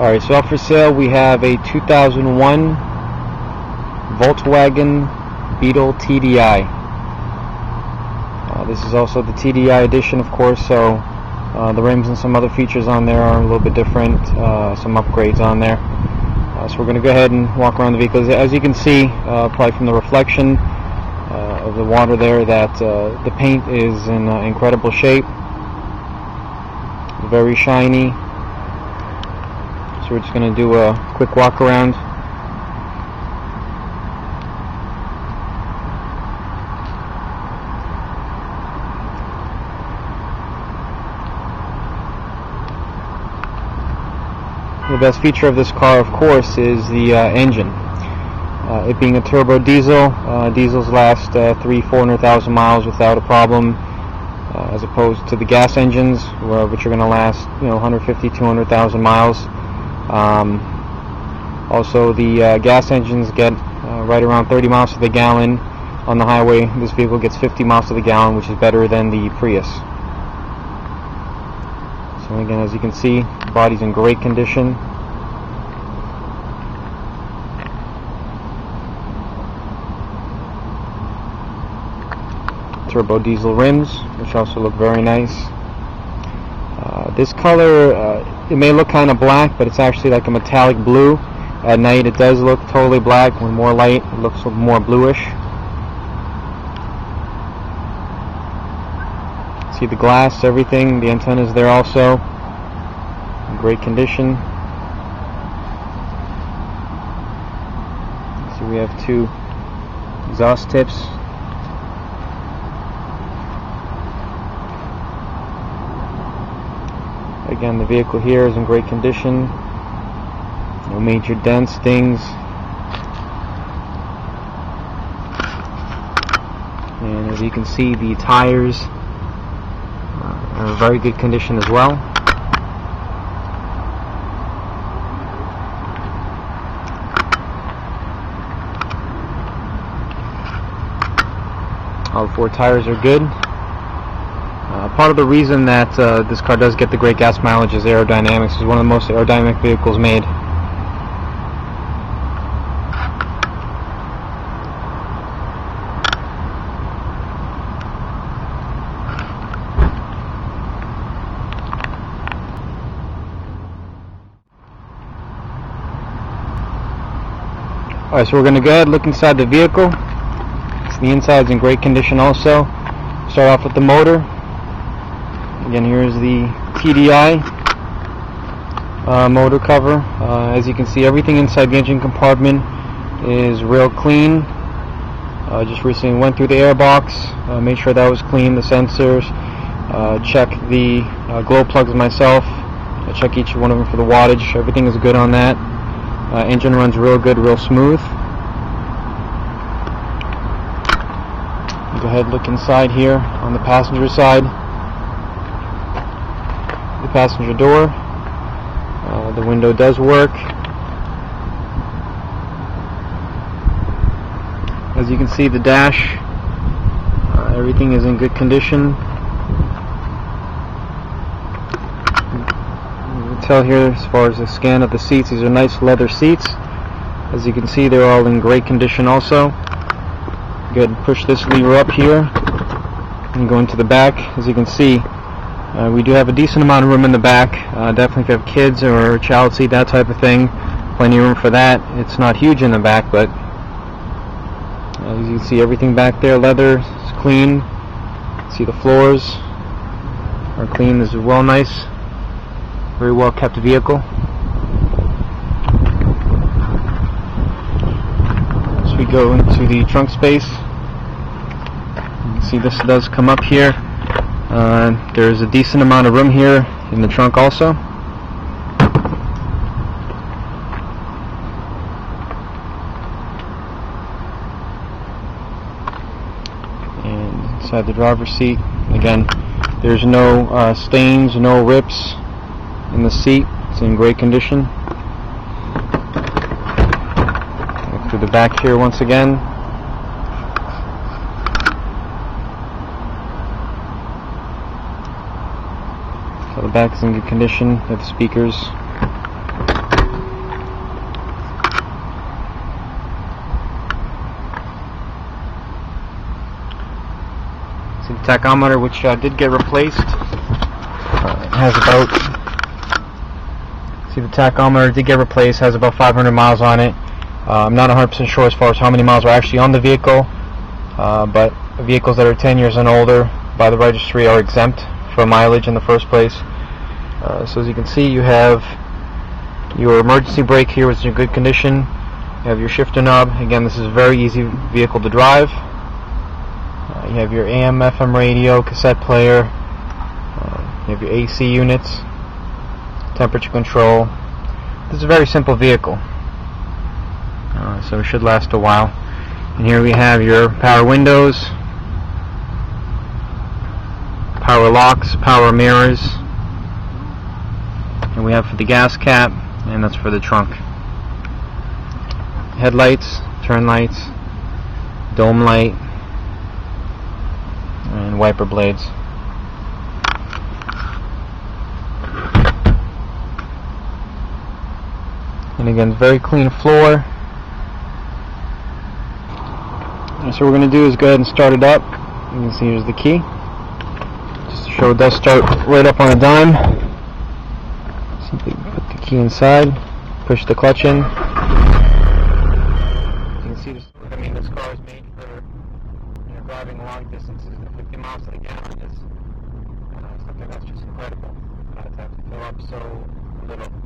Alright, so up for sale we have a 2001 Volkswagen Beetle TDI. This is also the TDI edition, of course, so the rims and some other features on there are a little bit different, some upgrades on there. So we're going to go ahead and walk around the vehicle. As you can see, probably from the reflection of the water there, that the paint is in incredible shape, very shiny. So we're just going to do a quick walk around. The best feature of this car, of course, is the engine. It being a turbo diesel, diesels last 300,000-400,000 miles without a problem, as opposed to the gas engines, which are going to last 150,000-200,000 miles. Also, the gas engines get right around 30 miles to the gallon on the highway. This vehicle gets 50 miles to the gallon, which is better than the Prius. So again, as you can see, the body's in great condition. Turbo diesel rims, which also look very nice. This color, it may look kind of black, but it's actually like a metallic blue. At night it does look totally black. When more light, it looks more bluish. See the glass, everything, the antennas there also in great condition. So we have two exhaust tips. Again, the vehicle here is in great condition. No major dents, dings. And as you can see, the tires are in very good condition as well. All four tires are good. Part of the reason that this car does get the great gas mileage is aerodynamics. It's one of the most aerodynamic vehicles made. Alright, so we're going to go ahead and look inside the vehicle. The inside's in great condition also. Start off with the motor. Again, here's the TDI motor cover. As you can see, everything inside the engine compartment is real clean. Just recently went through the air box, made sure that was clean, the sensors, check the glow plugs myself, check each one of them for the wattage. Everything is good on that. Engine runs real good, real smooth. Go ahead and look inside here on the passenger side. The passenger door. The window does work. As you can see, the dash, everything is in good condition. You can tell here as far as the scan of the seats, these are nice leather seats. As you can see, they're all in great condition also. Go ahead and push this lever up here and go into the back. As you can see, we do have a decent amount of room in the back. Definitely if you have kids or a child seat, that type of thing, plenty of room for that. It's not huge in the back, but as you can see, everything back there, leather is clean. See the floors are clean. This is well nice, very well kept vehicle. As we go into the trunk space, you can see this does come up here. There's a decent amount of room here in the trunk also. And inside the driver's seat, again, there's no stains, no rips in the seat. It's in great condition. Look through the back here once again. So the back is in good condition. We have the speakers. See the tachometer, which did get replaced. It has about, see the tachometer did get replaced, has about 500 miles on it. I'm not 100% sure as far as how many miles are actually on the vehicle, but vehicles that are 10 years and older by the registry are exempt from mileage in the first place. So as you can see, you have your emergency brake here, which is in good condition. You have your shifter knob. Again, this is a very easy vehicle to drive. You have your AM, FM radio, cassette player. You have your AC units, temperature control. This is a very simple vehicle, so it should last a while. And here we have your power windows, power locks, power mirrors, and we have for the gas cap, and that's for the trunk. Headlights, turn lights, dome light, and wiper blades. And again, very clean floor. And so what we're going to do is go ahead and start it up. You can see here's the key. Just to show it does start right up on a dime. Simply put the key inside, push the clutch in. You can see this, this car is made for driving long distances. 50 miles to the gallon is something that's just incredible. To have to fill up so little.